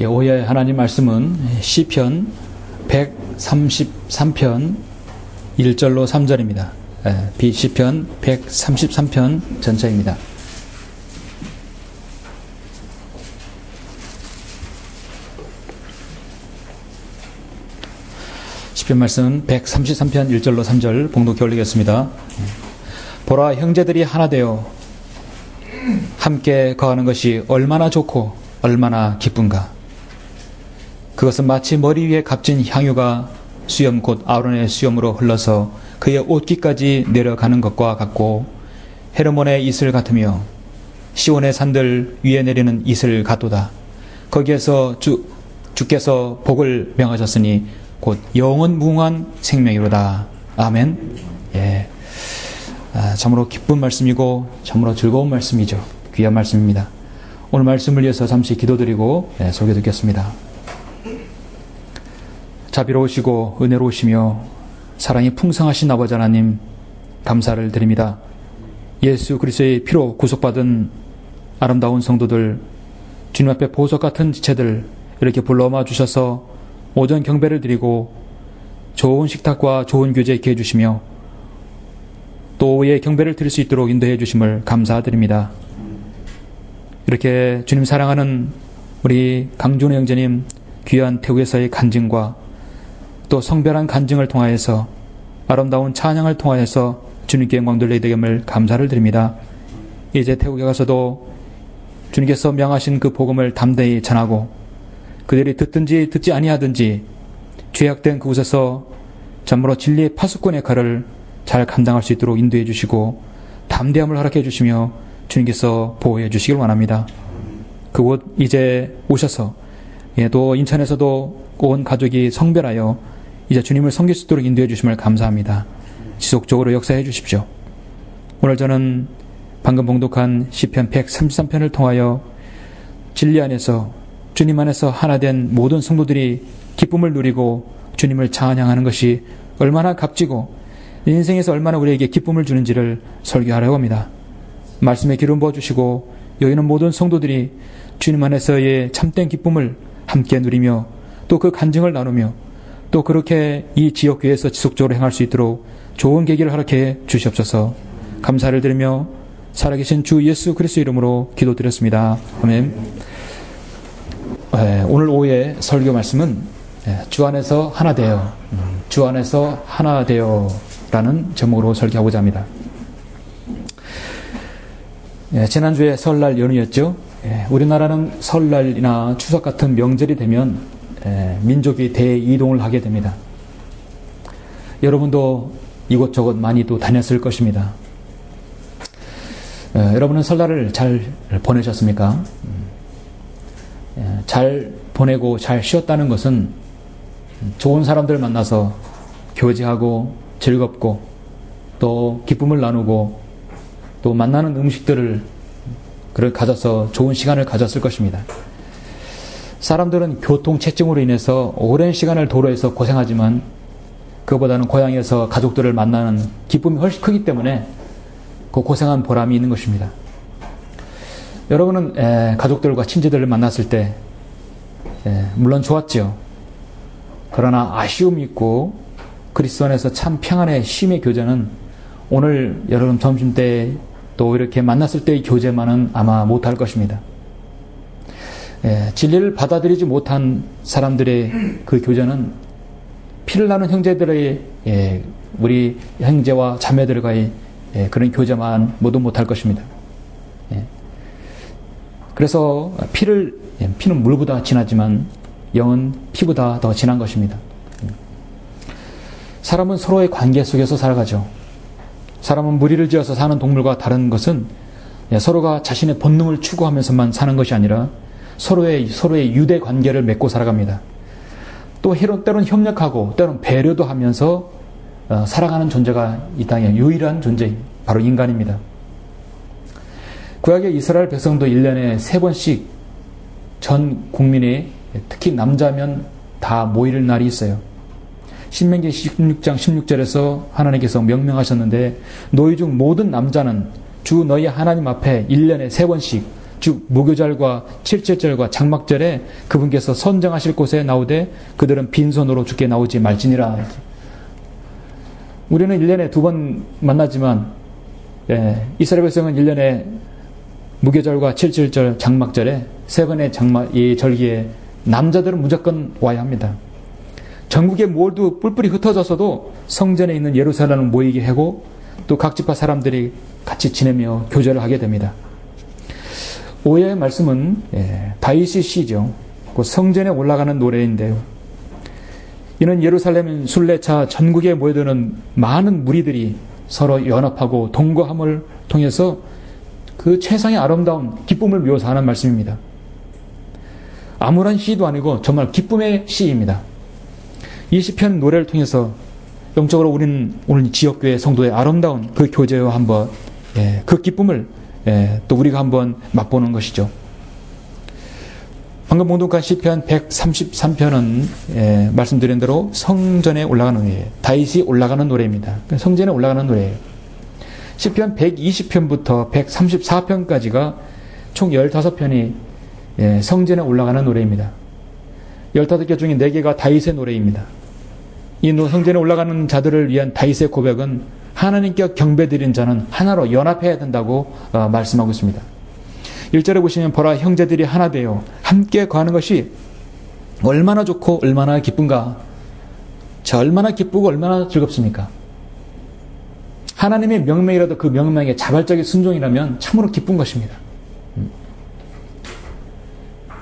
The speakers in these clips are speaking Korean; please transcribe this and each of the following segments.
오후에 하나님 말씀은 시편 133편 1절로 3절입니다. 시편 133편 전체입니다. 시편 말씀 133편 1절로 3절 봉독해 올리겠습니다. 보라, 형제들이 하나 되어 함께 거하는 것이 얼마나 좋고 얼마나 기쁜가. 그것은 마치 머리 위에 값진 향유가 수염 곧 아론의 수염으로 흘러서 그의 옷깃까지 내려가는 것과 같고, 헤르몬의 이슬 같으며 시온의 산들 위에 내리는 이슬 같도다. 거기에서 주께서 복을 명하셨으니 곧 영원 무궁한 생명이로다. 아멘. 참으로 기쁜 말씀이고 참으로 즐거운 말씀이죠. 귀한 말씀입니다. 오늘 말씀을 위해서 잠시 기도드리고 소개 듣겠습니다. 자비로우시고 은혜로우시며 사랑이 풍성하신 아버지 하나님, 감사를 드립니다. 예수 그리스도의 피로 구속받은 아름다운 성도들, 주님 앞에 보석 같은 지체들 이렇게 불러와 주셔서 오전 경배를 드리고 좋은 식탁과 좋은 교제 있게 해주시며 또 오후에 경배를 드릴 수 있도록 인도해 주심을 감사드립니다. 이렇게 주님 사랑하는 우리 강준호 형제님 귀한 태국에서의 간증과 또 성별한 간증을 통하여서 아름다운 찬양을 통하여서 주님께 영광 돌리게 됨을 감사를 드립니다. 이제 태국에 가서도 주님께서 명하신 그 복음을 담대히 전하고 그들이 듣든지 듣지 아니하든지 죄악된 그곳에서 참으로 진리의 파수꾼의 역할을 잘 감당할 수 있도록 인도해 주시고 담대함을 허락해 주시며 주님께서 보호해 주시길 원합니다. 그곳 이제 오셔서 또 인천에서도 온 가족이 성별하여 이제 주님을 섬길 수 있도록 인도해 주심을 감사합니다. 지속적으로 역사해 주십시오. 오늘 저는 방금 봉독한 시편 133편을 통하여 진리 안에서 주님 안에서 하나 된 모든 성도들이 기쁨을 누리고 주님을 찬양하는 것이 얼마나 값지고 인생에서 얼마나 우리에게 기쁨을 주는지를 설교하려고 합니다. 말씀에 기름 부어주시고 여기 있는 모든 성도들이 주님 안에서의 참된 기쁨을 함께 누리며 또 그 간증을 나누며 또 그렇게 이 지역교회에서 지속적으로 행할 수 있도록 좋은 계기를 허락해 주시옵소서. 감사를 드리며 살아계신 주 예수 그리스도 이름으로 기도드렸습니다. 아멘. 오늘 오후의 설교 말씀은 주 안에서 하나 되어, 주 안에서 하나 되어 라는 제목으로 설교하고자 합니다. 지난주에 설날 연휴였죠. 우리나라는 설날이나 추석 같은 명절이 되면 민족이 대이동을 하게 됩니다. 여러분도 이곳저곳 많이 또 다녔을 것입니다. 여러분은 설날을 잘 보내셨습니까? 잘 보내고 잘 쉬었다는 것은 좋은 사람들 만나서 교제하고 즐겁고 또 기쁨을 나누고 또 만나는 음식들을 가져서 좋은 시간을 가졌을 것입니다. 사람들은 교통체증으로 인해서 오랜 시간을 도로에서 고생하지만 그보다는 고향에서 가족들을 만나는 기쁨이 훨씬 크기 때문에 그 고생한 보람이 있는 것입니다. 여러분은 가족들과 친지들을 만났을 때 물론 좋았죠. 그러나 아쉬움이 있고 그리스도 안에서 참 평안의 쉼의 교제는 오늘 여러분 점심때 또 이렇게 만났을 때의 교제만은 아마 못할 것입니다. 진리를 받아들이지 못한 사람들의 그 교제는 피를 나는 형제들의 우리 형제와 자매들과의 그런 교제만 모두 못할 것입니다. 그래서 피는 물보다 진하지만 영은 피보다 더 진한 것입니다. 사람은 서로의 관계 속에서 살아가죠. 사람은 무리를 지어서 사는 동물과 다른 것은 서로가 자신의 본능을 추구하면서만 사는 것이 아니라 서로의 유대 관계를 맺고 살아갑니다. 또 때로는 협력하고 때로는 배려도 하면서 살아가는 존재가 이 땅의 유일한 존재, 바로 인간입니다. 구약의 이스라엘 백성도 1년에 3번씩 전 국민이 특히 남자면 다 모일 날이 있어요. 신명기 16장 16절에서 하나님께서 명명하셨는데 너희 중 모든 남자는 주 너희 하나님 앞에 1년에 3번씩 즉 무교절과 칠칠절과 장막절에 그분께서 선정하실 곳에 나오되 그들은 빈손으로 주께 나오지 말지니라. 우리는 1년에 2번 만나지만 이스라엘 백성은 1년에 무교절과 칠칠절 장막절에 3번의 이 절기에 남자들은 무조건 와야 합니다. 전국에 모두 뿔뿔이 흩어져서도 성전에 있는 예루살렘을 모이게 하고 또 각 지파 사람들이 같이 지내며 교제를 하게 됩니다. 5회의 말씀은 다윗의 시죠. 그 성전에 올라가는 노래인데요. 이는 예루살렘 순례차 전국에 모여드는 많은 무리들이 서로 연합하고 동거함을 통해서 그 최상의 아름다운 기쁨을 묘사하는 말씀입니다. 아무런 시도 아니고 정말 기쁨의 시입니다. 이 시편 노래를 통해서 영적으로 우리는 오늘 지역교회 성도의 아름다운 그 교제와 한번 그 기쁨을 또 우리가 한번 맛보는 것이죠. 방금 봉독한 시편 133편은 말씀드린 대로 성전에 올라가는 노래예요. 다윗이 올라가는 노래입니다. 성전에 올라가는 노래예요. 시편 120편부터 134편까지가 총 15편이 성전에 올라가는 노래입니다. 15개 중에 4개가 다윗의 노래입니다. 이 성전에 올라가는 자들을 위한 다윗의 고백은 하나님께 경배드린 자는 하나로 연합해야 된다고 말씀하고 있습니다. 1절에 보시면 보라 형제들이 하나 되어 함께 거하는 것이 얼마나 좋고 얼마나 기쁜가. 자, 얼마나 기쁘고 얼마나 즐겁습니까? 하나님의 명령이라도 그 명령에 자발적인 순종이라면 참으로 기쁜 것입니다.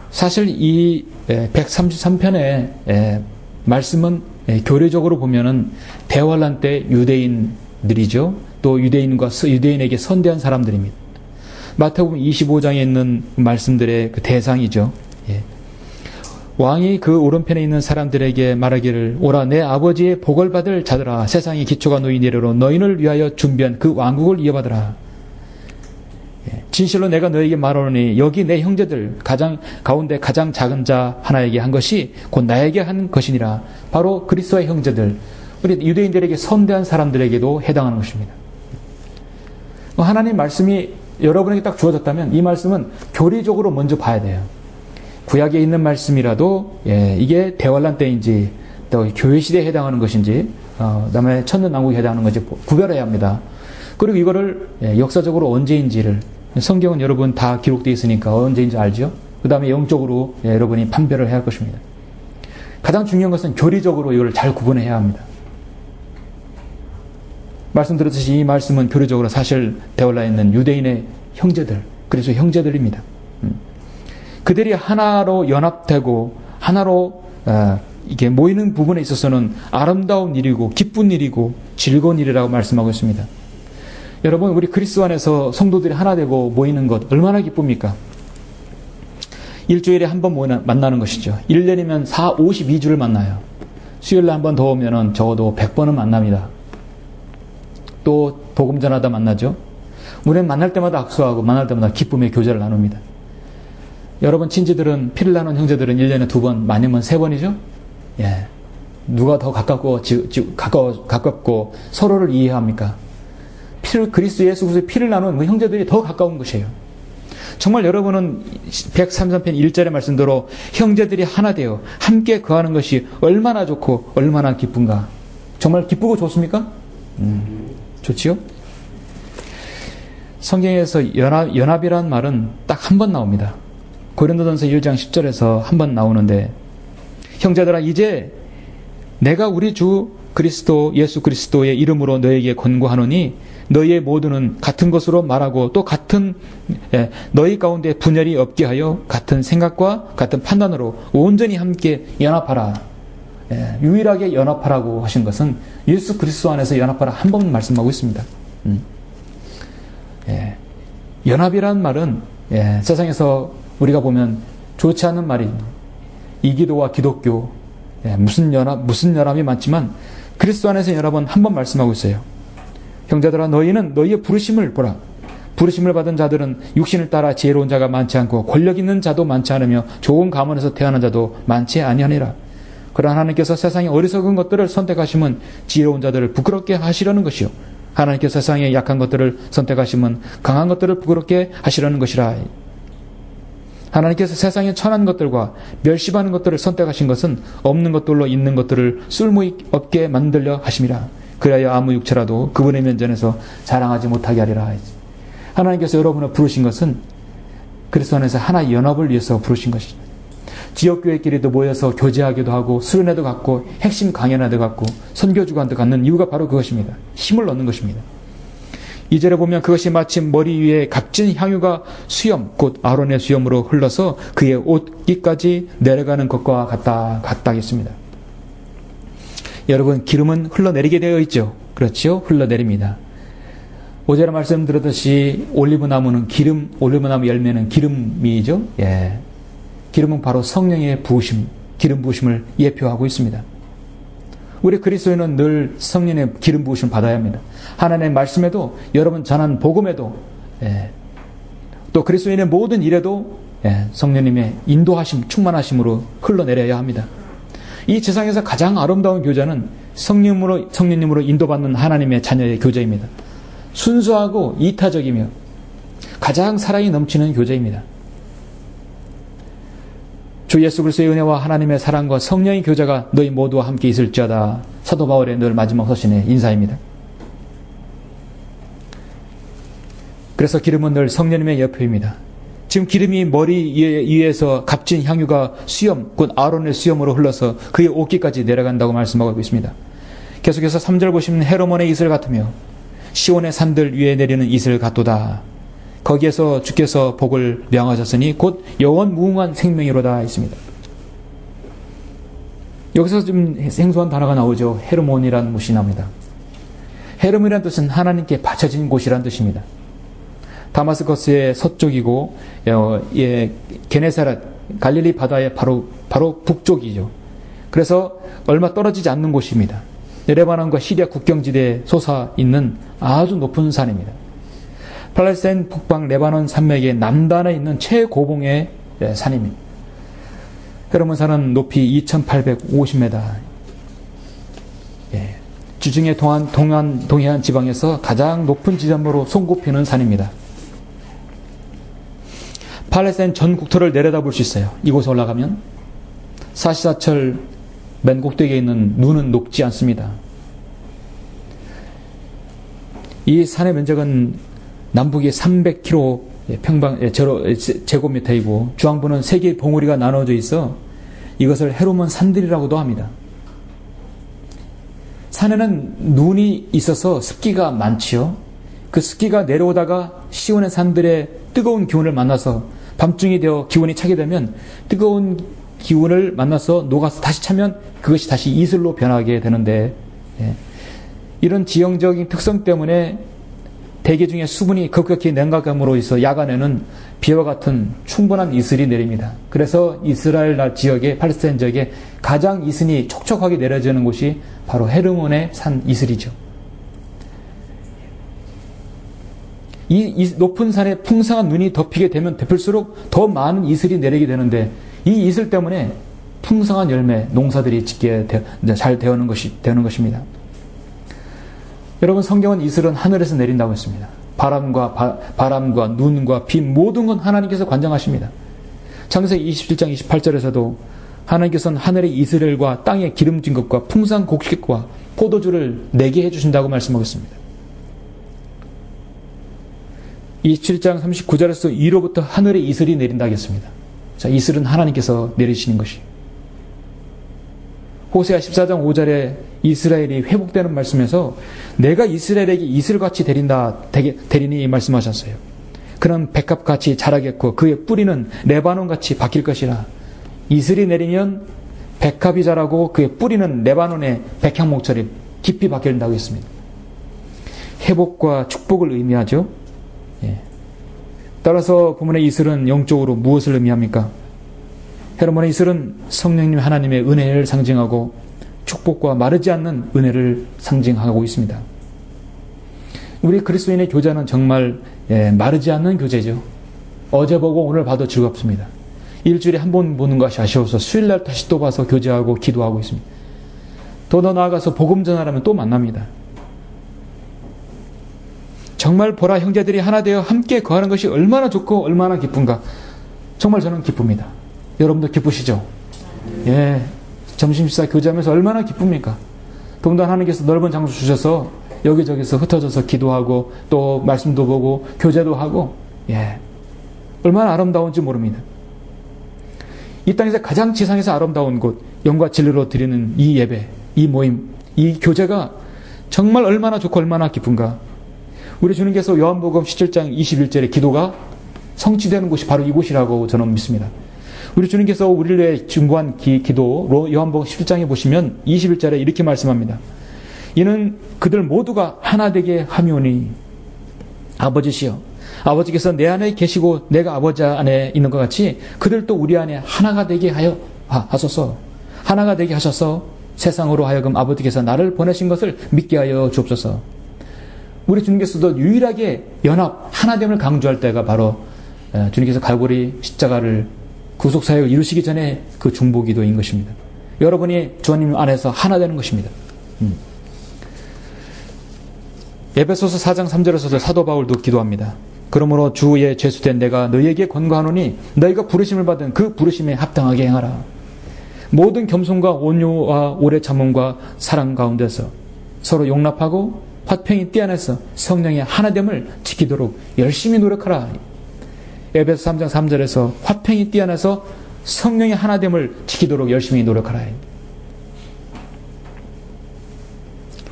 사실 이 133편의 말씀은 교리적으로 보면은 대환란 때 유대인들이죠. 또 유대인에게 선대한 사람들입니다. 마태복음 25장에 있는 말씀들의 그 대상이죠. 왕이 그 오른편에 있는 사람들에게 말하기를 오라 내 아버지의 복을 받을 자들아 세상의 기초가 놓인 이래로 너희를 위하여 준비한 그 왕국을 이어받으라. 진실로 내가 너에게 말하노니 여기 내 형제들 가운데 가장 작은 자 하나에게 한 것이 곧 나에게 한 것이니라. 바로 그리스도의 형제들, 우리 유대인들에게 선대한 사람들에게도 해당하는 것입니다. 하나님 말씀이 여러분에게 딱 주어졌다면 이 말씀은 교리적으로 먼저 봐야 돼요. 구약에 있는 말씀이라도 이게 대환란 때인지 또 교회 시대에 해당하는 것인지 그다음에 천년왕국에 해당하는 것인지 구별해야 합니다. 그리고 이거를 역사적으로 언제인지를 성경은 여러분 다 기록되어 있으니까 언제인지 알죠? 그 다음에 영적으로 여러분이 판별을 해야 할 것입니다. 가장 중요한 것은 교리적으로 이걸 잘 구분해야 합니다. 말씀드렸듯이 이 말씀은 교리적으로 사실 대환란에 있는 유대인의 형제들, 그래서 형제들입니다. 그들이 하나로 연합되고 하나로 이게 모이는 부분에 있어서는 아름다운 일이고 기쁜 일이고 즐거운 일이라고 말씀하고 있습니다. 여러분 우리 그리스도 안에서 성도들이 하나 되고 모이는 것 얼마나 기쁩니까? 일주일에 한 번 만나는 것이죠. 1년이면 52주를 만나요. 수요일날 한 번 더 오면 적어도 100번은 만납니다. 또 복음 전하다 만나죠. 우리는 만날 때마다 악수하고 만날 때마다 기쁨의 교제를 나눕니다. 여러분 친지들은 피를 나눈 형제들은 1년에 2번 많으면 3번이죠. 누가 더 가깝고 서로를 이해합니까? 그리스도 예수 그리스도의 피를 나눈 그 형제들이 더 가까운 것이에요. 정말 여러분은 133편 1절의 말씀대로 형제들이 하나 되어 함께 거하는 것이 얼마나 좋고 얼마나 기쁜가. 정말 기쁘고 좋습니까? 좋지요? 성경에서 연합이라는 말은 딱 한 번 나옵니다. 고린도전서 1장 10절에서 한 번 나오는데 형제들아 이제 내가 우리 주 그리스도 예수 그리스도의 이름으로 너에게 권고하노니 너희의 모두는 같은 것으로 말하고 또 같은 너희 가운데 분열이 없게 하여 같은 생각과 같은 판단으로 온전히 함께 연합하라. 유일하게 연합하라고 하신 것은 예수 그리스도 안에서 연합하라 한 번 말씀하고 있습니다. 연합이라는 말은 세상에서 우리가 보면 좋지 않은 말이 이기도와 기독교 무슨 연합이 많지만 그리스도 안에서 연합은 한 번 말씀하고 있어요. 형제들아 너희는 너희의 부르심을 보라. 부르심을 받은 자들은 육신을 따라 지혜로운 자가 많지 않고 권력 있는 자도 많지 않으며 좋은 가문에서 태어난 자도 많지 아니하니라. 그러나 하나님께서 세상의 어리석은 것들을 선택하시면 지혜로운 자들을 부끄럽게 하시려는 것이요 하나님께서 세상의 약한 것들을 선택하시면 강한 것들을 부끄럽게 하시려는 것이라. 하나님께서 세상에 천한 것들과 멸시받는 것들을 선택하신 것은 없는 것들로 있는 것들을 쓸모없게 만들려 하심이라. 그래야 아무 육체라도 그분의 면전에서 자랑하지 못하게 하리라. 하나님께서 여러분을 부르신 것은 그리스도 안에서 하나의 연합을 위해서 부르신 것입니다. 지역교회끼리도 모여서 교제하기도 하고 수련회도 갖고 핵심 강연회도 갖고 선교주간도 갖는 이유가 바로 그것입니다. 힘을 얻는 것입니다. 2절에 보면 그것이 마치 머리 위에 값진 향유가 수염 곧 아론의 수염으로 흘러서 그의 옷깃까지 내려가는 것과 같다 했습니다. 여러분, 기름은 흘러내리게 되어 있죠. 그렇죠? 흘러내립니다. 5절에 말씀드렸듯이 올리브나무는 올리브나무 열매는 기름이죠. 예. 기름은 바로 성령의 부으심, 기름 부으심을 예표하고 있습니다. 우리 그리스도인은 늘 성령의 기름 부으심 받아야 합니다. 하나님의 말씀에도, 여러분 전한 복음에도, 또 그리스도인의 모든 일에도 성령님의 인도하심, 충만하심으로 흘러내려야 합니다. 이 세상에서 가장 아름다운 교자는 성령님으로 인도받는 하나님의 자녀의 교자입니다. 순수하고 이타적이며 가장 사랑이 넘치는 교자입니다. 주 예수 그리스도의 은혜와 하나님의 사랑과 성령의 교제가 너희 모두와 함께 있을지어다. 사도 바울의 늘 마지막 서신의 인사입니다. 그래서 기름은 늘 성령님의 예표입니다. 지금 기름이 머리 위에서 값진 향유가 수염, 곧 아론의 수염으로 흘러서 그의 옷깃까지 내려간다고 말씀하고 있습니다. 계속해서 3절 보시면 헤르몬의 이슬 같으며 시온의 산들 위에 내리는 이슬 같도다. 거기에서 주께서 복을 명하셨으니 곧 영원 무궁한 생명이로다 있습니다. 여기서 좀 생소한 단어가 나오죠. 헤르몬이라는 것이 나옵니다. 헤르몬이라는 뜻은 하나님께 바쳐진 곳이라는 뜻입니다. 다마스커스의 서쪽이고 게네사렛 갈릴리 바다의 바로 북쪽이죠. 그래서 얼마 떨어지지 않는 곳입니다. 레바논과 시리아 국경지대에 솟아 있는 아주 높은 산입니다. 팔레스타인 북방 레바논 산맥의 남단에 있는 최고봉의 산입니다. 헤르몬산은 높이 2850m. 주중에 동해안 지방에서 가장 높은 지점으로 손꼽히는 산입니다. 팔레스타인 전 국토를 내려다볼 수 있어요. 이곳에 올라가면 사시사철 맨 꼭대기에 있는 눈은 녹지 않습니다. 이 산의 면적은 남북이 300km 제곱미터이고 중앙부는 3개의 봉우리가 나눠져 있어 이것을 헤르몬 산들이라고도 합니다. 산에는 눈이 있어서 습기가 많지요. 그 습기가 내려오다가 시온의 산들의 뜨거운 기운을 만나서 밤중이 되어 기온이 차게 되면 뜨거운 기운을 만나서 녹아서 다시 차면 그것이 다시 이슬로 변하게 되는데, 이런 지형적인 특성 때문에 대기 중에 수분이 급격히 냉각감으로 있어 야간에는 비와 같은 충분한 이슬이 내립니다. 그래서 이스라엘 지역에, 팔레스타인 지역에 가장 이슬이 촉촉하게 내려지는 곳이 바로 헤르몬의 산 이슬이죠. 이 높은 산에 풍성한 눈이 덮이게 되면 덮일수록 더 많은 이슬이 내리게 되는데, 이 이슬 때문에 풍성한 열매, 농사들이 짓게 잘 되는 것입니다. 여러분, 성경은 이슬은 하늘에서 내린다고 했습니다. 바람과 눈과 비 모든 건 하나님께서 관장하십니다. 창세기 27장 28절에서도 하나님께서는 하늘의 이슬과 땅의 기름진 것과 풍성한 곡식과 포도주를 내게 해주신다고 말씀하셨습니다. 27장 39절에서 위로부터 하늘의 이슬이 내린다고 했습니다. 자, 이슬은 하나님께서 내리시는 것이. 호세아 14장 5절에 이스라엘이 회복되는 말씀에서 내가 이스라엘에게 이슬같이 되리니 말씀하셨어요. 그는 백합같이 자라겠고 그의 뿌리는 레바논같이 박힐 것이라. 이슬이 내리면 백합이 자라고 그의 뿌리는 레바논의 백향목처럼 깊이 박힌다고 했습니다. 회복과 축복을 의미하죠. 따라서 본문의 이슬은 영적으로 무엇을 의미합니까? 헤르몬의 이슬은 성령님 하나님의 은혜를 상징하고 축복과 마르지 않는 은혜를 상징하고 있습니다. 우리 그리스도인의 교제는 정말 마르지 않는 교제죠. 어제 보고 오늘 봐도 즐겁습니다. 일주일에 한 번 보는 것이 아쉬워서 수요일날 다시 또 봐서 교제하고 기도하고 있습니다. 더 나아가서 복음 전하라면 또 만납니다. 정말 보라 형제들이 하나 되어 함께 거하는 것이 얼마나 좋고 얼마나 기쁜가. 정말 저는 기쁩니다. 여러분도 기쁘시죠? 예, 점심식사 교제하면서 얼마나 기쁩니까? 더군다나 하나님께서 넓은 장소 주셔서 여기저기서 흩어져서 기도하고 또 말씀도 보고 교제도 하고, 예, 얼마나 아름다운지 모릅니다. 이 땅에서 가장 지상에서 아름다운 곳, 영과 진리로 드리는 이 예배, 이 모임, 이 교제가 정말 얼마나 좋고 얼마나 기쁜가. 우리 주님께서 요한복음 17장 21절에 기도가 성취되는 곳이 바로 이곳이라고 저는 믿습니다. 우리 주님께서 우리를 위해 중보한 기도로 요한복음 17장에 보시면 21절에 이렇게 말씀합니다. 이는 그들 모두가 하나 되게 함이오니 아버지시여, 아버지께서 내 안에 계시고 내가 아버지 안에 있는 것 같이 그들도 우리 안에 하나가 되게 하소서. 하나가 되게 하셔서 세상으로 하여금 아버지께서 나를 보내신 것을 믿게 하여 주옵소서. 우리 주님께서도 유일하게 연합, 하나됨을 강조할 때가 바로 주님께서 갈보리 십자가를 구속사역을 이루시기 전에 그 중보기도인 것입니다. 여러분이 주님 안에서 하나 되는 것입니다. 에베소서 4장 3절에서도 사도 바울도 기도합니다. 그러므로 주의 죄수된 내가 너희에게 권고하노니 너희가 부르심을 받은 그 부르심에 합당하게 행하라. 모든 겸손과 온유와 오래 참음과 사랑 가운데서 서로 용납하고 화평이 띠안에서 성령의 하나됨을 지키도록 열심히 노력하라. 에베소 3장 3절에서 화평이 띠안에서 성령의 하나됨을 지키도록 열심히 노력하라.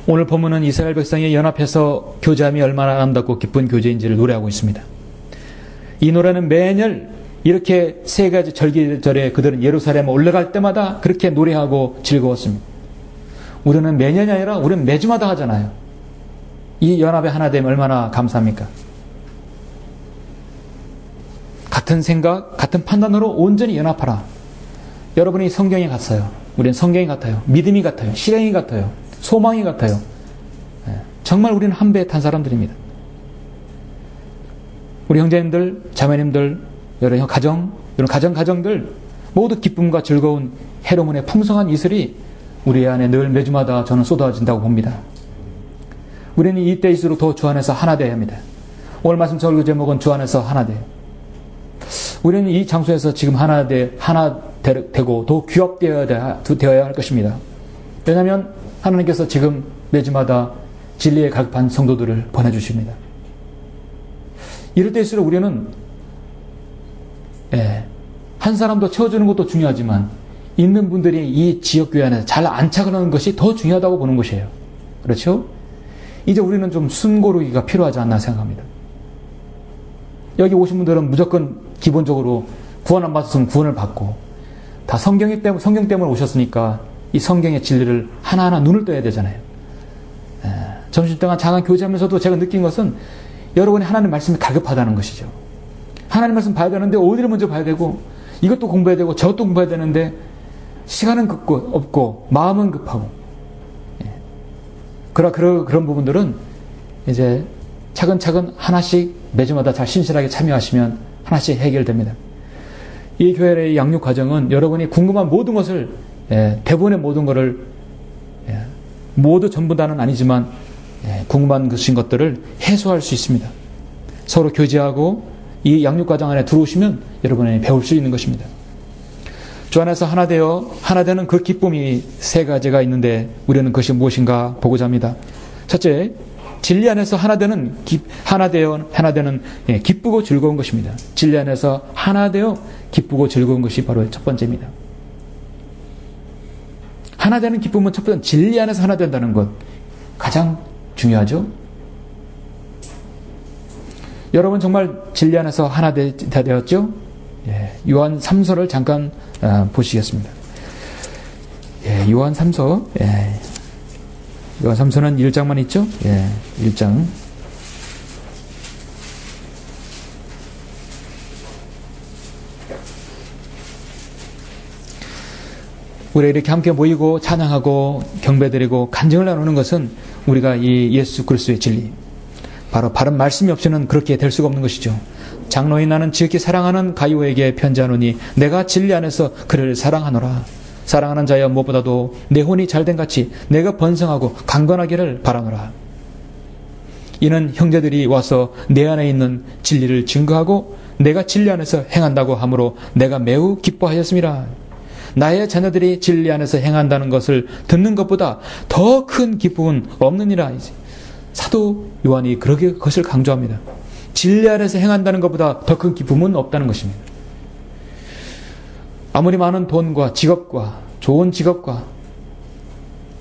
오늘 본문은 이스라엘 백성이 연합해서 교제함이 얼마나 아름답고 기쁜 교제인지를 노래하고 있습니다. 이 노래는 매년 이렇게 세 가지 절기절에 그들은 예루살렘에 올라갈 때마다 그렇게 노래하고 즐거웠습니다. 우리는 매년이 아니라 우리는 매주마다 하잖아요. 이 연합의 하나됨 얼마나 감사합니까? 같은 생각, 같은 판단으로 온전히 연합하라. 여러분이 성경이 같아요. 우리는 성경이 같아요. 믿음이 같아요. 실행이 같아요. 소망이 같아요. 정말 우리는 한 배에 탄 사람들입니다. 우리 형제님들, 자매님들, 여러 가정들 모두 기쁨과 즐거운 헤로문의 풍성한 이슬이 우리 안에 늘 매주마다 저는 쏟아진다고 봅니다. 우리는 이때일수록 더 주 안에서 하나 되어야 합니다. 오늘 말씀 설교 제목은 주 안에서 하나 돼. 우리는 이 장소에서 지금 하나 되고 더 규합되어야 할 것입니다. 왜냐하면 하나님께서 지금 매주마다 진리에 갈급한 성도들을 보내주십니다. 이럴 때일수록 우리는 한 사람도 채워주는 것도 중요하지만 있는 분들이 이 지역교회 안에서 잘 안착을 하는 것이 더 중요하다고 보는 것이에요. 그렇죠? 이제 우리는 좀 숨고르기가 필요하지 않나 생각합니다. 여기 오신 분들은 무조건 기본적으로 구원 안 받았으면 구원을 받고 다 성경 때문에 오셨으니까 이 성경의 진리를 하나하나 눈을 떠야 되잖아요. 점심 동안 잠깐 교제하면서도 제가 느낀 것은 여러분이 하나님 말씀이 갈급하다는 것이죠. 하나님 말씀 봐야 되는데 어디를 먼저 봐야 되고 이것도 공부해야 되고 저것도 공부해야 되는데 시간은 없고 마음은 급하고 그런 부분들은 이제 차근차근 하나씩 매주마다 잘 신실하게 참여하시면 하나씩 해결됩니다. 이 교회의 양육 과정은 여러분이 궁금한 모든 것을 대부분의 모든 것을 모두 전부 다는 아니지만 궁금한 것들을 해소할 수 있습니다. 서로 교제하고 이 양육 과정 안에 들어오시면 여러분이 배울 수 있는 것입니다. 주 안에서 하나 되는 그 기쁨이 세 가지가 있는데 우리는 그것이 무엇인가 보고자 합니다. 첫째, 진리 안에서 하나 되는 기쁘고 즐거운 것입니다. 진리 안에서 하나 되어 기쁘고 즐거운 것이 바로 첫 번째입니다. 하나 되는 기쁨은 첫 번째, 진리 안에서 하나 된다는 것 가장 중요하죠. 여러분 정말 진리 안에서 하나 되었죠? 요한 3서를 잠깐 보시겠습니다. 요한 3서 요한 3서는 1장만 있죠? 1장. 우리가 이렇게 함께 모이고 찬양하고 경배드리고 간증을 나누는 것은 우리가 이 예수 그리스도의 진리, 바로 바른 말씀이 없이는 그렇게 될 수가 없는 것이죠. 장로인 나는 지극히 사랑하는 가이오에게 편지하노니 내가 진리 안에서 그를 사랑하노라. 사랑하는 자여 무엇보다도 내 혼이 잘된 같이 내가 번성하고 강건하기를 바라노라. 이는 형제들이 와서 내 안에 있는 진리를 증거하고 내가 진리 안에서 행한다고 하므로 내가 매우 기뻐하였습니다. 나의 자녀들이 진리 안에서 행한다는 것을 듣는 것보다 더 큰 기쁨은 없느니라. 사도 요한이 그것을 강조합니다. 진리 안에서 행한다는 것보다 더 큰 기쁨은 없다는 것입니다. 아무리 많은 돈과 직업과 좋은 직업과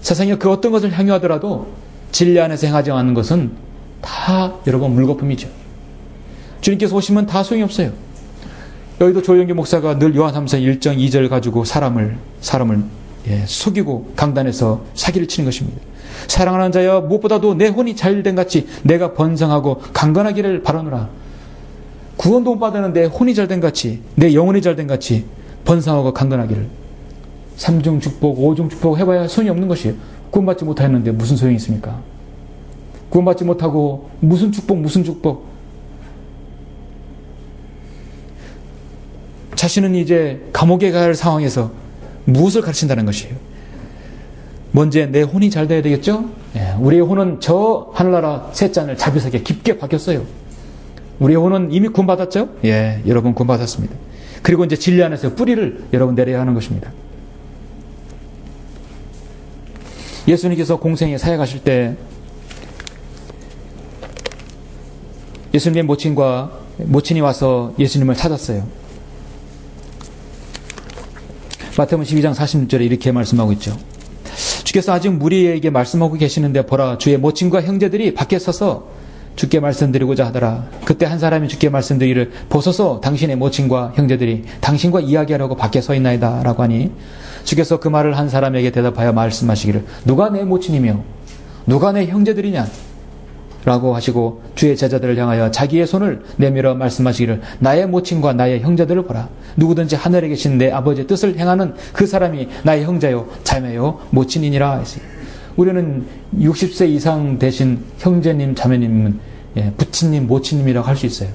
세상에 그 어떤 것을 향유하더라도 진리 안에서 행하지 않는 것은 다 여러분 물거품이죠. 주님께서 오시면 다 소용이 없어요. 여기도 조영기 목사가 늘 요한 3서 1장 2절 가지고 사람을 속이고 강단에서 사기를 치는 것입니다. 사랑하는 자여 무엇보다도 내 혼이 잘된 같이 내가 번성하고 강건하기를 바라노라. 구원도 못 받았는데 혼이 잘된 같이 내 영혼이 잘된 같이 번성하고 강건하기를. 3중 축복 5중 축복 해봐야 소용이 없는 것이에요. 구원받지 못하였는데 무슨 소용이 있습니까? 구원받지 못하고 무슨 축복. 자신은 이제 감옥에 갈 상황에서 무엇을 가르친다는 것이에요. 먼저 내 혼이 잘 돼야 되겠죠? 우리의 혼은 저 하늘나라 새 잔을 자비하게 깊게 박혔어요. 우리의 혼은 이미 구원받았죠? 여러분 구원받았습니다. 그리고 이제 진리 안에서 뿌리를 여러분 내려야 하는 것입니다. 예수님께서 공생에 사역하실 때 예수님의 모친이 와서 예수님을 찾았어요. 마태복음 12장 46절에 이렇게 말씀하고 있죠. 주께서 아직 무리에게 말씀하고 계시는데 보라, 주의 모친과 형제들이 밖에 서서 주께 말씀드리고자 하더라. 그때 한 사람이 주께 말씀드리기를 보소서 당신의 모친과 형제들이 당신과 이야기하려고 밖에 서 있나이다 라고 하니 주께서 그 말을 한 사람에게 대답하여 말씀하시기를 누가 내 모친이며 누가 내 형제들이냐 라고 하시고 주의 제자들을 향하여 자기의 손을 내밀어 말씀하시기를 나의 모친과 나의 형제들을 보라. 누구든지 하늘에 계신 내 아버지의 뜻을 행하는 그 사람이 나의 형제요 자매요 모친이니라 했어요. 우리는 60세 이상 되신 형제님 자매님은 부친님 모친님이라고 할 수 있어요.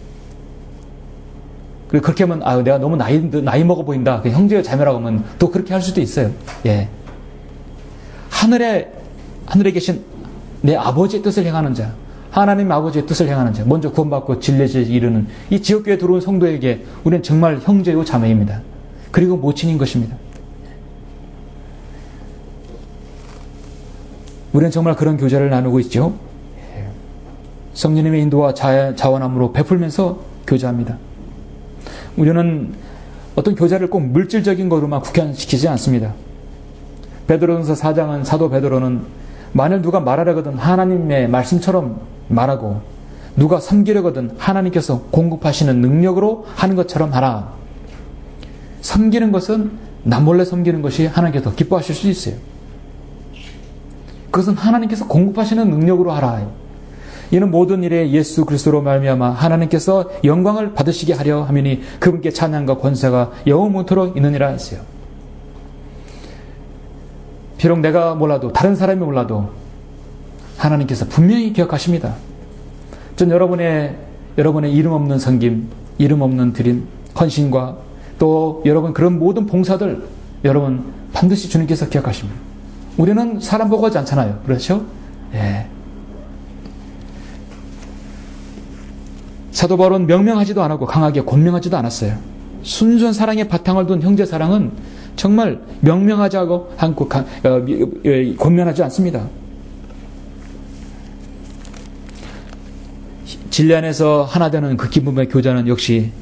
그렇게 하면 내가 너무 나이 먹어 보인다. 형제요 자매라고 하면 또 그렇게 할 수도 있어요. 하늘에 계신 내 아버지의 뜻을 행하는 자, 하나님 아버지의 뜻을 행하는 자, 먼저 구원받고 진리에 이르는 이 지옥교에 들어온 성도에게 우리는 정말 형제요 자매입니다. 그리고 모친인 것입니다. 우리는 정말 그런 교제를 나누고 있죠. 성령님의 인도와 자원함으로 베풀면서 교제합니다. 우리는 어떤 교제를 꼭 물질적인 것으로만 국한시키지 않습니다. 베드로전서 4장은 사도 베드로는 만일 누가 말하려거든 하나님의 말씀처럼 말하고 누가 섬기려거든 하나님께서 공급하시는 능력으로 하는 것처럼 하라. 섬기는 것은 남몰래 섬기는 것이 하나님께서 기뻐하실 수 있어요. 그것은 하나님께서 공급하시는 능력으로 하라. 이는 모든 일에 예수 그리스도로 말미암아 하나님께서 영광을 받으시게 하려 하미니 그분께 찬양과 권세가 영원토록 있느니라 했어요. 비록 내가 몰라도 다른 사람이 몰라도 하나님께서 분명히 기억하십니다. 전 여러분의 이름 없는 섬김, 이름 없는 드림, 헌신과 또 여러분 그런 모든 봉사들 여러분 반드시 주님께서 기억하십니다. 우리는 사람 보고 하지 않잖아요. 그렇죠? 사도 바울은 명명하지도 않았고 강하게 권명하지도 않았어요. 순수한 사랑의 바탕을 둔 형제 사랑은 정말 명명하지 않고 권면하지 않습니다. 진리 안에서 하나 되는 그 기쁨의 교제는 역시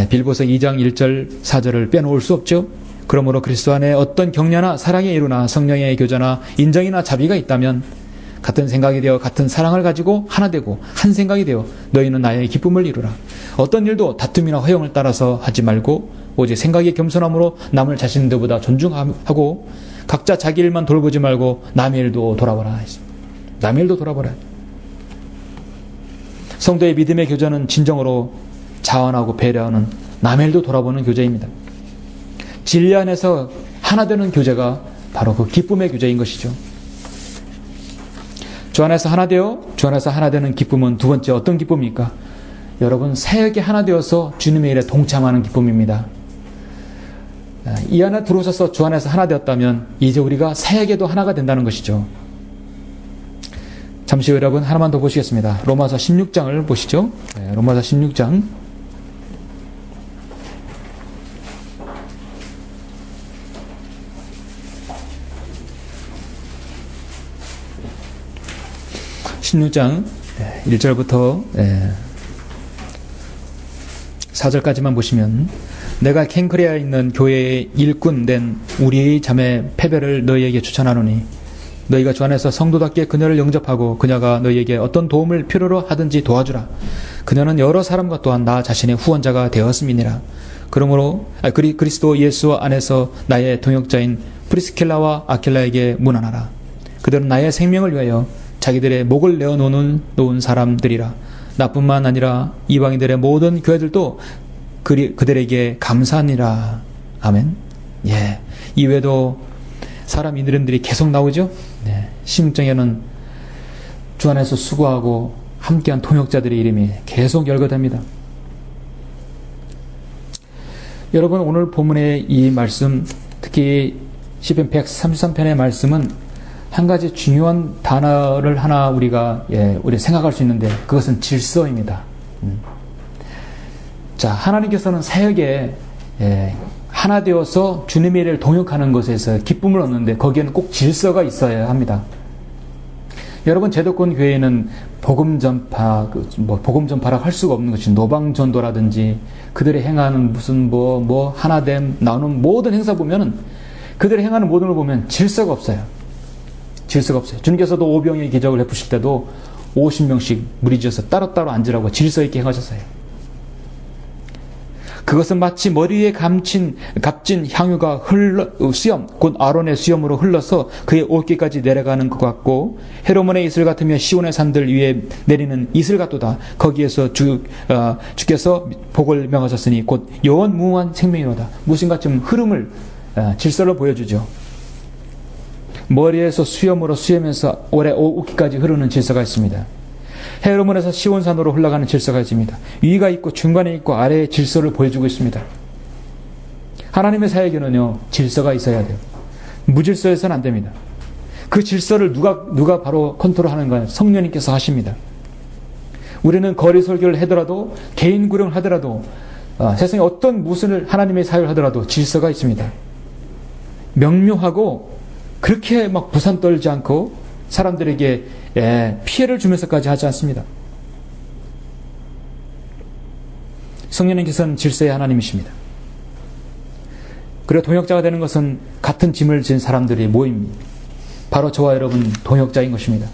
빌보서 2장 1절 4절을 빼놓을 수 없죠. 그러므로 그리스도 안에 어떤 격려나 사랑의 이루나 성령의 교제나 인정이나 자비가 있다면 같은 생각이 되어 같은 사랑을 가지고 하나 되고 한 생각이 되어 너희는 나의 기쁨을 이루라. 어떤 일도 다툼이나 허영을 따라서 하지 말고 오직 생각의 겸손함으로 남을 자신들보다 존중하고 각자 자기 일만 돌보지 말고 남의 일도 돌아보라. 남의 일도 돌아보라. 성도의 믿음의 교제는 진정으로 자원하고 배려하는 남의 일도 돌아보는 교제입니다. 진리 안에서 하나 되는 교제가 바로 그 기쁨의 교제인 것이죠. 주 안에서 하나 되어 주 안에서 하나 되는 기쁨은 두 번째 어떤 기쁨입니까? 여러분 사역에 하나 되어서 주님의 일에 동참하는 기쁨입니다. 이 안에 들어오셔서 주 안에서 하나 되었다면 이제 우리가 사역에도 하나가 된다는 것이죠. 잠시 후 여러분 하나만 더 보시겠습니다. 로마서 16장을 보시죠. 로마서 16장 16장 1절부터 4절까지만 보시면 내가 ken크레아에 있는 교회의 일꾼 된 우리의 자매 페베를 너희에게 추천하노니 너희가 주 안에서 성도답게 그녀를 영접하고 그녀가 너희에게 어떤 도움을 필요로 하든지 도와주라. 그녀는 여러 사람과 또한 나 자신의 후원자가 되었음이니라. 그러므로 그리스도 예수 안에서 나의 동역자인 프리스킬라와 아킬라에게 문안하라. 그들은 나의 생명을 위하여 자기들의 목을 내어놓은 사람들이라. 나뿐만 아니라 이방인들의 모든 교회들도 그들에게 감사하니라. 아멘. 예. 이외에도 사람 이름들이 계속 나오죠. 네. 16장에는 주 안에서 수고하고 함께한 통역자들의 이름이 계속 열거됩니다. 여러분, 오늘 본문의 이 말씀, 특히 시편 133편의 말씀은 한 가지 중요한 단어를 하나 우리가 우리 생각할 수 있는데 그것은 질서입니다. 자, 하나님께서는 사역에 하나 되어서 주님의 일을 동역하는 것에서 기쁨을 얻는데 거기에는 꼭 질서가 있어야 합니다. 여러분, 제도권 교회에는 복음 전파라 할 수가 없는 것이 노방 전도라든지 그들이 행하는 무슨 하나됨 나오는 모든 행사 보면은 그들이 행하는 모든 걸 보면 질서가 없어요. 질서가 없어요. 주님께서도 오병이의 기적을 베푸실 때도 50명씩 무리지어서 따로따로 앉으라고 질서 있게 행하셨어요. 그것은 마치 머리 위에 값진 향유가 수염, 곧 아론의 수염으로 흘러서 그의 옷깃까지 내려가는 것 같고 헤르몬의 이슬 같으며 시온의 산들 위에 내리는 이슬 같도다. 거기에서 주께서 복을 명하셨으니 곧 영원무궁한 생명이로다. 무엇인가 좀 흐름을 질서를 보여주죠. 머리에서 수염으로 수염에서 올해 옷깃까지 흐르는 질서가 있습니다. 헤르몬에서 시온산으로 흘러가는 질서가 있습니다. 위가 있고 중간에 있고 아래에 질서를 보여주고 있습니다. 하나님의 사역에는요, 질서가 있어야 돼요. 무질서해서는 안 됩니다. 그 질서를 누가 바로 컨트롤하는 거예요? 성령님께서 하십니다. 우리는 거리 설교를 하더라도 개인 구령을 하더라도 세상에 어떤 무슨 하나님의 사역을 하더라도 질서가 있습니다. 명료하고 그렇게 막 부산 떨지 않고 사람들에게 피해를 주면서까지 하지 않습니다. 성령님께서는 질서의 하나님이십니다. 그리고 동역자가 되는 것은 같은 짐을 진 사람들의 모임입니다. 바로 저와 여러분 동역자인 것입니다.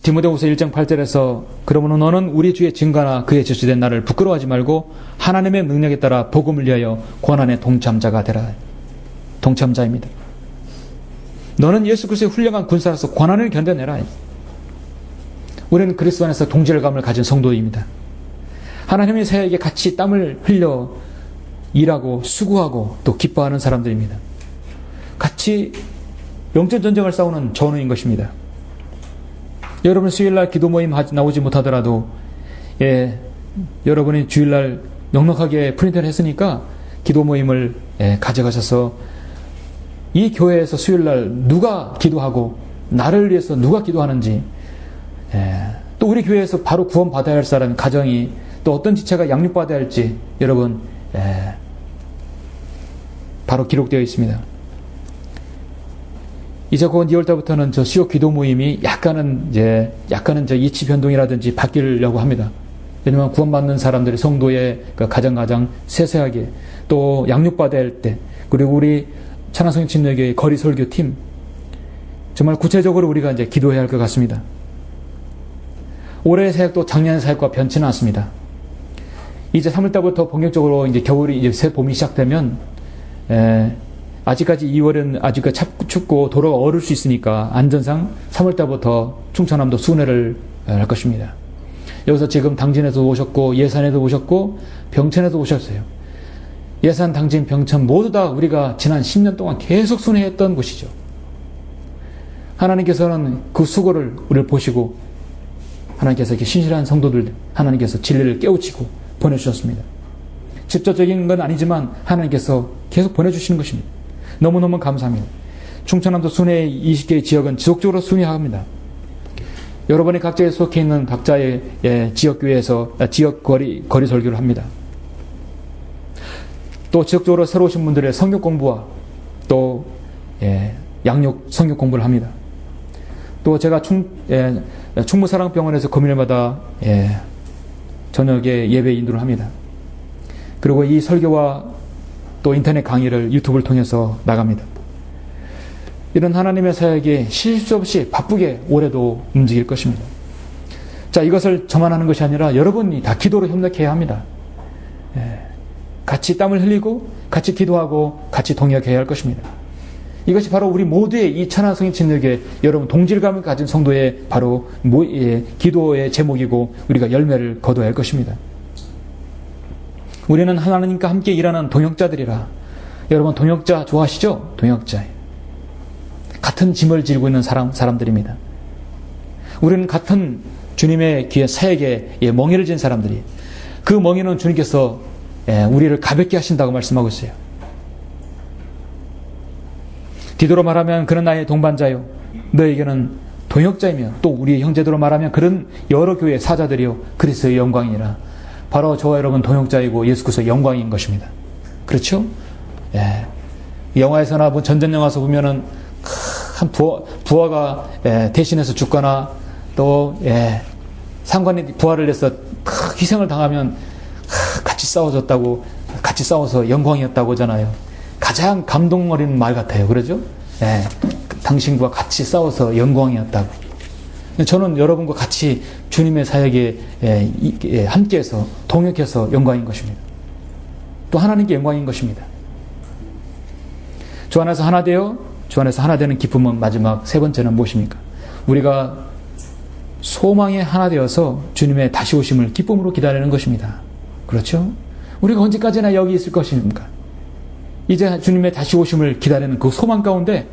디모데후서 1장 8절에서 그러므로 너는 우리 주의 증거나 그의 제시된 나를 부끄러워하지 말고 하나님의 능력에 따라 복음을 위하여 고난의 동참자가 되라. 동참자입니다. 너는 예수 그리스도의 훌륭한 군사로서 고난을 견뎌내라. 우리는 그리스도 안에서 동질감을 가진 성도입니다. 하나님의 사역에 같이 땀을 흘려 일하고 수고하고 또 기뻐하는 사람들입니다. 같이 영적 전쟁을 싸우는 전우인 것입니다. 여러분 수요일날 기도 모임 나오지 못하더라도 여러분이 주일날 넉넉하게 프린트를 했으니까 기도 모임을 가져가셔서 이 교회에서 수요일날 누가 기도하고 나를 위해서 누가 기도하는지 또 우리 교회에서 바로 구원받아야 할 사람 가정이 또 어떤 지체가 양육받아야 할지 여러분 바로 기록되어 있습니다. 이제 곧 2월달부터는 저 수요 기도 모임이 약간은 저 이치 변동이라든지 바뀌려고 합니다. 왜냐하면 구원받는 사람들이 성도의 가장 세세하게 또 양육받아야 할 때 그리고 우리 찬양성령 침례교회 거리 설교팀 정말 구체적으로 우리가 이제 기도해야 할 것 같습니다. 올해의 사역도 작년의 사역과 변치는 않습니다. 이제 3월달부터 본격적으로 이제 겨울이 이제 새 봄이 시작되면 아직까지 2월은 아직까지 춥고 도로가 얼을 수 있으니까 안전상 3월달부터 충청남도 순회를 할 것입니다. 여기서 지금 당진에서 오셨고 예산에도 오셨고 병천에도 오셨어요. 예산, 당진, 병천 모두 다 우리가 지난 10년 동안 계속 순회했던 곳이죠. 하나님께서는 그 수고를 우리를 보시고 하나님께서 이렇게 신실한 성도들 하나님께서 진리를 깨우치고 보내주셨습니다. 직접적인 건 아니지만 하나님께서 계속 보내주시는 것입니다. 너무너무 감사합니다. 충청남도 순회 20개의 지역은 지속적으로 순회합니다. 여러분이 각자에 속해 있는 각자의 지역교회에서 지역 거리 설교를 합니다. 또 지역적으로 새로 오신 분들의 성경 공부와 또 양육 성경 공부를 합니다. 또 제가 충무사랑병원에서 금요일마다 저녁에 예배 인도를 합니다. 그리고 이 설교와 또 인터넷 강의를 유튜브를 통해서 나갑니다. 이런 하나님의 사역이 쉴 수 없이 바쁘게 올해도 움직일 것입니다. 자, 이것을 저만 하는 것이 아니라 여러분이 다 기도로 협력해야 합니다. 같이 땀을 흘리고 같이 기도하고 같이 동역해야 할 것입니다. 이것이 바로 우리 모두의 이 천하성인 진흙에 여러분 동질감을 가진 성도의 바로 기도의 제목이고 우리가 열매를 거둬야 할 것입니다. 우리는 하나님과 함께 일하는 동역자들이라. 여러분 동역자 좋아하시죠? 동역자. 같은 짐을 지고 있는 사람들입니다. 우리는 같은 주님의 귀의 사역에 멍에를 진 사람들이, 그 멍에는 주님께서 우리를 가볍게 하신다고 말씀하고 있어요. 디도로 말하면 그는 나의 동반자요 너에게는 동역자이며, 또 우리 형제들로 말하면 그런 여러 교회의 사자들이요 그리스도의 영광이라. 바로 저와 여러분 동역자이고 예수 그리스도의 영광인 것입니다. 그렇죠? 영화에서나 전쟁 영화에서 보면은 한 부하가 대신해서 죽거나 또 상관이 부하를 내서 희생을 당하면 같이 싸워줬다고, 같이 싸워서 영광이었다고 하잖아요. 가장 감동 어린 말 같아요. 그러죠? 당신과 같이 싸워서 영광이었다고. 저는 여러분과 같이 주님의 사역에 함께해서 동역해서 영광인 것입니다. 또 하나님께 영광인 것입니다. 주 안에서 하나 되어, 주 안에서 하나 되는 기쁨은 마지막 세 번째는 무엇입니까? 우리가 소망에 하나 되어서 주님의 다시 오심을 기쁨으로 기다리는 것입니다. 그렇죠? 우리가 언제까지나 여기 있을 것입니까? 이제 주님의 다시 오심을 기다리는 그 소망 가운데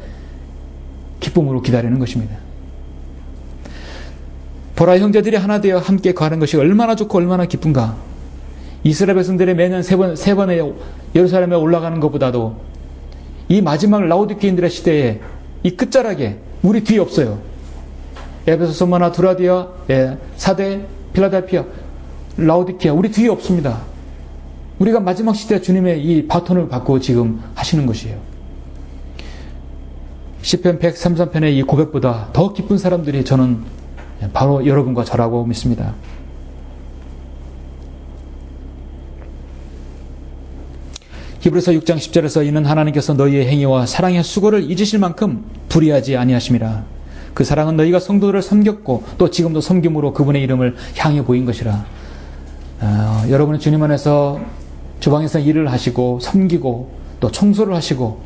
기쁨으로 기다리는 것입니다. 보라, 형제들이 하나 되어 함께 거하는 것이 얼마나 좋고 얼마나 기쁜가. 이스라엘 백성들이 매년 세 번에 예루살렘에 올라가는 것보다도 이 마지막 라오디게인들의 시대에 이 끝자락에 우리 뒤에 없어요. 에베소, 스무나, 두라디아, 사대, 필라델피아, 라오디게아, 우리 뒤에 없습니다. 우리가 마지막 시대 주님의 이 바톤을 받고 지금 하시는 것이에요. 시편 133편의 이 고백보다 더 기쁜 사람들이 저는 바로 여러분과 저라고 믿습니다. 히브리서 6장 10절에서 이는 하나님께서 너희의 행위와 사랑의 수고를 잊으실 만큼 불의하지 아니하심이라. 그 사랑은 너희가 성도들을 섬겼고 또 지금도 섬김으로 그분의 이름을 향해 보인 것이라. 여러분은 주님 안에서 주방에서 일을 하시고 섬기고 또 청소를 하시고,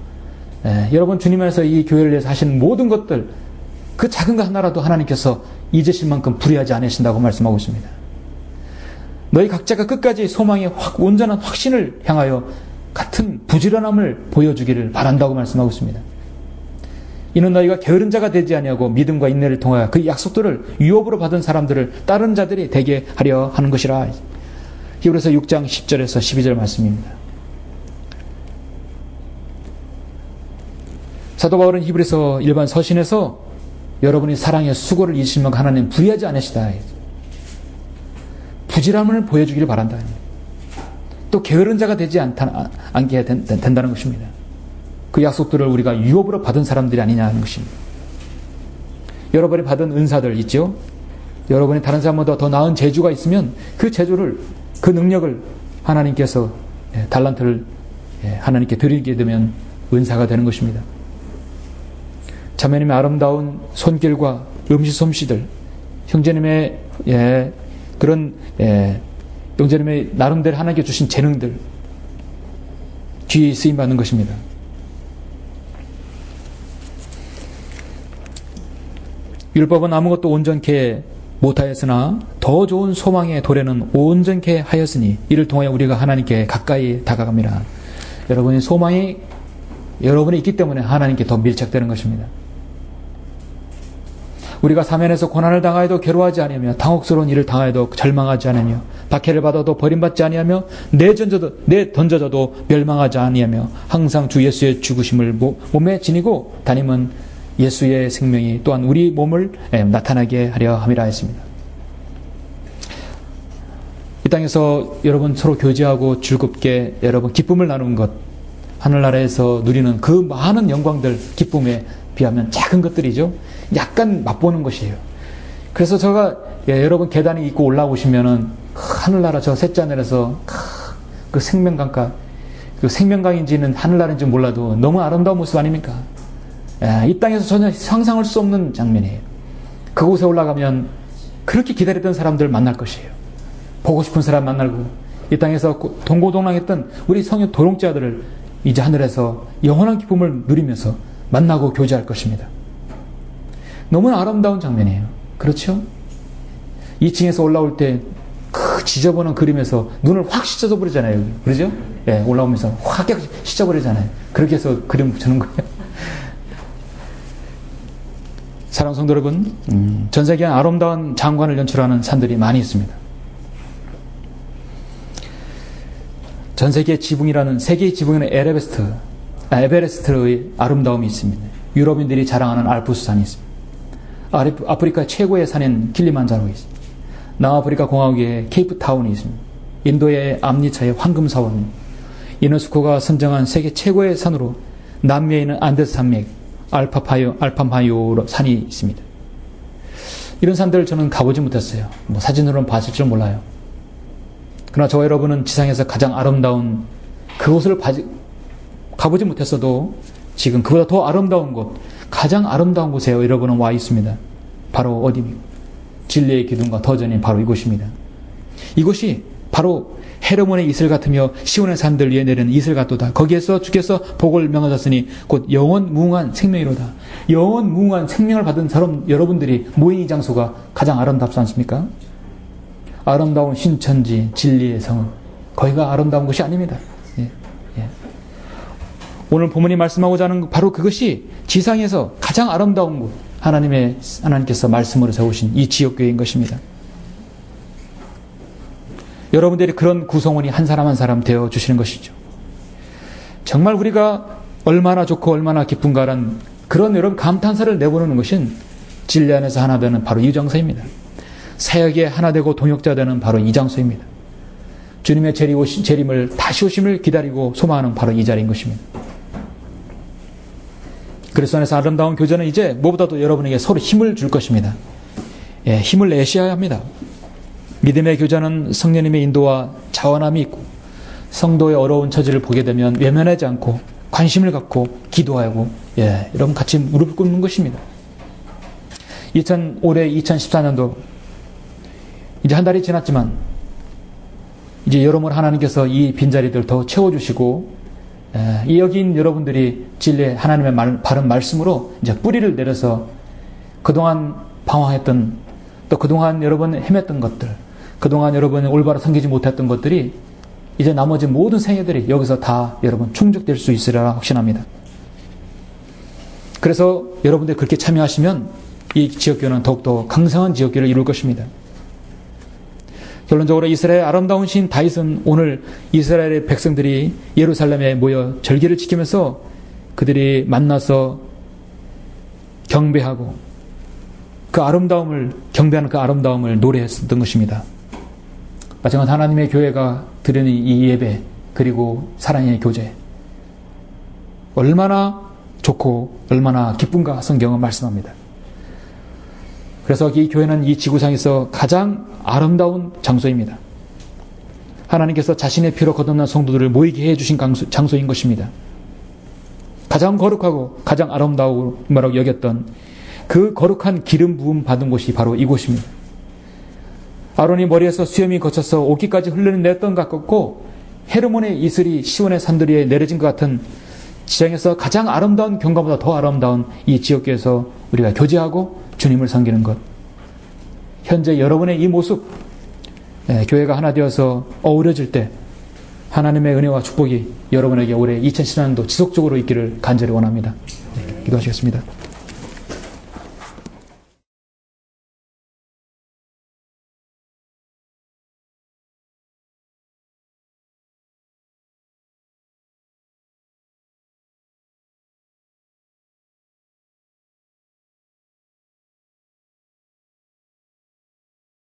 여러분 주님 안에서 이 교회를 위해서 하시는 모든 것들, 그 작은 거 하나라도 하나님께서 잊으실 만큼 불의하지 않으신다고 말씀하고 있습니다. 너희 각자가 끝까지 소망의 온전한 확신을 향하여 같은 부지런함을 보여주기를 바란다고 말씀하고 있습니다. 이는 너희가 게으른 자가 되지 아니하고 믿음과 인내를 통하여 그 약속들을 유업으로 받은 사람들을 다른 자들이 되게 하려 하는 것이라. 히브리서 6장 10절에서 12절 말씀입니다. 사도 바울은 히브리서 일반 서신에서 여러분이 사랑의 수고를 잊으실 만큼 하나님 불의하지 않으시다. 부지런함을 보여주기를 바란다. 또 게으른 자가 되지 않게 된다는 것입니다. 그 약속들을 우리가 유업으로 받은 사람들이 아니냐 하는 것입니다. 여러분이 받은 은사들 있죠? 여러분이 다른 사람보다 더 나은 재주가 있으면 그 재주를, 그 능력을 하나님께서, 달란트를 하나님께 드리게 되면 은사가 되는 것입니다. 자매님의 아름다운 손길과 음식 솜씨들, 형제님의 그런 형제님의 나름대로 하나님께 주신 재능들, 귀히 쓰임받는 것입니다. 율법은 아무것도 온전케 못하였으나 더 좋은 소망의 도래는 온전케 하였으니 이를 통하여 우리가 하나님께 가까이 다가갑니다. 여러분의 소망이 여러분이 있기 때문에 하나님께 더 밀착되는 것입니다. 우리가 사면에서 고난을 당하여도 괴로워하지 아니하며 당혹스러운 일을 당하여도 절망하지 아니하며 박해를 받아도 버림받지 아니하며 내던져져도 멸망하지 아니하며 항상 주 예수의 죽으심을 몸에 지니고 다님은 예수의 생명이 또한 우리 몸을 나타나게 하려 함이라 했습니다. 이 땅에서 여러분 서로 교제하고 즐겁게 여러분 기쁨을 나누는 것, 하늘나라에서 누리는 그 많은 영광들, 기쁨에 비하면 작은 것들이죠. 약간 맛보는 것이에요. 그래서 제가 여러분 계단이 있고 올라오시면은 하늘나라 저 셋째 하늘에서 그 생명강가, 그 생명강인지는 하늘나라인지 몰라도 너무 아름다운 모습 아닙니까? 이 땅에서 전혀 상상할 수 없는 장면이에요. 그곳에 올라가면 그렇게 기다렸던 사람들 만날 것이에요. 보고 싶은 사람 만나고 이 땅에서 동고동락했던 우리 성인 도롱자들을 이제 하늘에서 영원한 기쁨을 누리면서 만나고 교제할 것입니다. 너무나 아름다운 장면이에요. 그렇죠? 2층에서 올라올 때 그 지저분한 그림에서 눈을 확 씻어져 버리잖아요. 그러죠? 예, 올라오면서 확 씻어버리잖아요. 그렇게 해서 그림 붙이는 거예요. 사랑하는 성도 여러분, 전 세계에 아름다운 장관을 연출하는 산들이 많이 있습니다. 전 세계의 지붕이라는, 세계의 지붕에는 에베레스트의 아름다움이 있습니다. 유럽인들이 자랑하는 알프스산이 있습니다. 아프리카 최고의 산인 킬리만자로가 있습니다. 남아프리카 공화국의 케이프타운이 있습니다. 인도의 암리차의 황금사원, 유네스코가 선정한 세계 최고의 산으로 남미에 있는 안데스 산맥, 알파마요 산이 있습니다. 이런 산들을 저는 가보지 못했어요. 뭐 사진으로는 봤을 줄 몰라요. 그러나 저와 여러분은 지상에서 가장 아름다운 그곳을 가보지 못했어도 지금 그보다 더 아름다운 곳, 가장 아름다운 곳에 여러분은 와 있습니다. 바로 어디입니까? 진리의 기둥과 터전이 바로 이곳입니다. 이곳이 바로 헤르몬의 이슬 같으며 시온의 산들 위에 내리는 이슬 같도다. 거기에서 주께서 복을 명하셨으니 곧 영원 무궁한 생명이로다. 영원 무궁한 생명을 받은 사람 여러분들이 모인 이 장소가 가장 아름답지 않습니까? 아름다운 신천지 진리의 성은 거기가 아름다운 곳이 아닙니다. 예. 오늘 본문이 말씀하고자 하는 바로 그것이 지상에서 가장 아름다운 곳, 하나님께서 말씀으로 세우신 이 지역교회인 것입니다. 여러분들이 그런 구성원이 한 사람 한 사람 되어 주시는 것이죠. 정말 우리가 얼마나 좋고 얼마나 기쁜가란 그런 여러분 감탄사를 내보내는 것은 진리 안에서 하나 되는 바로 이 장소입니다. 사역에 하나 되고 동역자 되는 바로 이 장소입니다. 주님의 재림을 다시 오심을 기다리고 소망하는 바로 이 자리인 것입니다. 그리스도 안에서 아름다운 교제는 이제 무엇보다도 여러분에게 서로 힘을 줄 것입니다. 예, 힘을 내셔야 합니다. 믿음의 교제는 성령님의 인도와 자원함이 있고 성도의 어려운 처지를 보게 되면 외면하지 않고 관심을 갖고 기도하고 여러분 같이 무릎을 꿇는 것입니다. 올해 2014년도 이제 한 달이 지났지만 이제 여러분 하나님께서 이 빈자리들 더 채워주시고 여기인 여러분들이 진리의 하나님의 바른 말씀으로 이제 뿌리를 내려서 그동안 방황했던 또 그동안 여러분 헤맸던 것들, 그동안 여러분이 올바로 섬기지 못했던 것들이 이제 나머지 모든 생애들이 여기서 다 여러분 충족될 수 있으리라 확신합니다. 그래서 여러분들이 그렇게 참여하시면 이 지역교회는 더욱더 강성한 지역교회를 이룰 것입니다. 결론적으로 이스라엘의 아름다운 신 다윗은 오늘 이스라엘의 백성들이 예루살렘에 모여 절기를 지키면서 그들이 만나서 경배하고 경배하는 그 아름다움을 노래했던 것입니다. 마찬가지로 하나님의 교회가 드리는 이 예배 그리고 사랑의 교제 얼마나 좋고 얼마나 기쁜가 성경은 말씀합니다. 그래서 이 교회는 이 지구상에서 가장 아름다운 장소입니다. 하나님께서 자신의 피로 거듭난 성도들을 모이게 해주신 장소인 것입니다. 가장 거룩하고 가장 아름다움이라고 여겼던 그 거룩한 기름 부음 받은 곳이 바로 이곳입니다. 아론이 머리에서 수염이 거쳐서 옷깃까지 흘러냈던 것 같고 헤르몬의 이슬이 시온의 산들 위에 내려진 것 같은 지상에서 가장 아름다운 경관보다 더 아름다운 이 지역에서 우리가 교제하고 주님을 섬기는 것. 현재 여러분의 이 모습, 교회가 하나 되어서 어우러질 때 하나님의 은혜와 축복이 여러분에게 올해 2014년도 지속적으로 있기를 간절히 원합니다. 기도하시겠습니다.